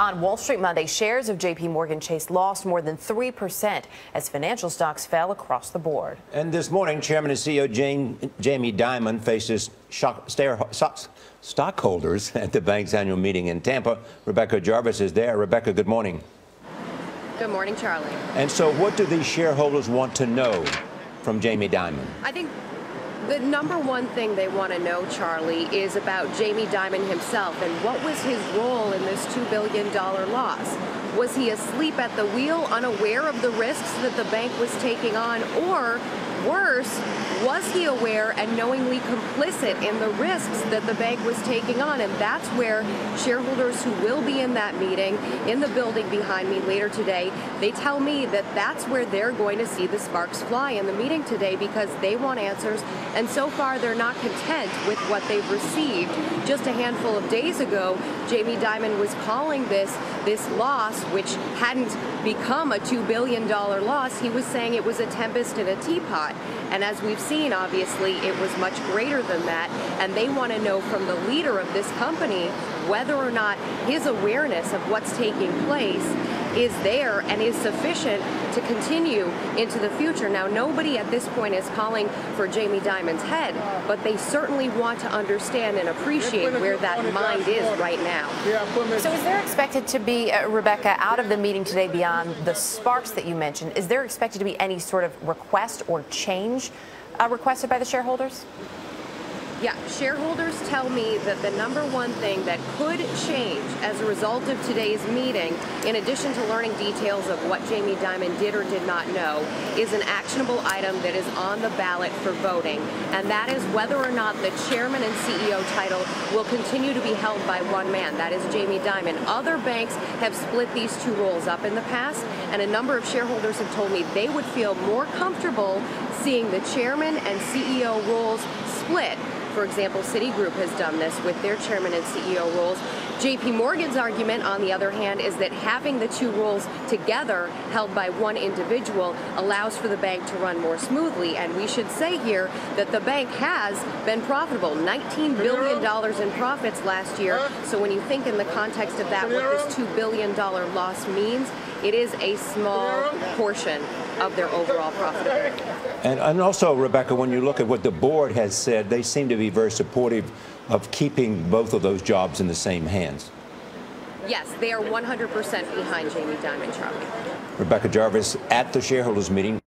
On Wall Street Monday, shares of JPMorgan Chase lost more than 3% as financial stocks fell across the board. And this morning, Chairman and CEO Jamie Dimon faces stockholders at the bank's annual meeting in Tampa. Rebecca Jarvis is there. Rebecca, good morning. Good morning, Charlie. And so what do these shareholders want to know from Jamie Dimon? I think the number one thing they want to know, Charlie, is about Jamie Dimon himself and what was his role in this $2 billion loss. Was he asleep at the wheel, unaware of the risks that the bank was taking on, or worse, was he aware and knowingly complicit in the risks that the bank was taking on? And that's where shareholders who will be in that meeting in the building behind me later today, they tell me that that's where they're going to see the sparks fly in the meeting today, because they want answers. And so far, they're not content with what they've received. Just a handful of days ago, Jamie Dimon was calling this loss, which hadn't become a $2 billion loss. He was saying it was a tempest in a teapot. And as we've seen, obviously, it was much greater than that. And they want to know from the leader of this company whether or not his awareness of what's taking place is there and is sufficient to continue into the future. Now, nobody at this point is calling for Jamie Dimon's head, but they certainly want to understand and appreciate where that mind is right now. So is there expected to be, Rebecca, out of the meeting today, beyond the sparks that you mentioned, is there expected to be any sort of request or change requested by the shareholders? Yeah, shareholders tell me that the number one thing that could change as a result of today's meeting, in addition to learning details of what Jamie Dimon did or did not know, is an actionable item that is on the ballot for voting. And that is whether or not the chairman and CEO title will continue to be held by one man. That is Jamie Dimon. Other banks have split these two roles up in the past, and a number of shareholders have told me they would feel more comfortable seeing the chairman and CEO roles split. For example, Citigroup has done this with their chairman and CEO roles. JPMorgan's argument, on the other hand, is that having the two roles together held by one individual allows for the bank to run more smoothly. And we should say here that the bank has been profitable, $19 billion in profits last year. So when you think in the context of that, what this $2 billion loss means, it is a small portion of their overall profitability. And also, Rebecca, when you look at what the board has said, they seem to be very supportive of keeping both of those jobs in the same hands. Yes, they are 100% behind Jamie Dimon, Charlie. Rebecca Jarvis at the shareholders meeting.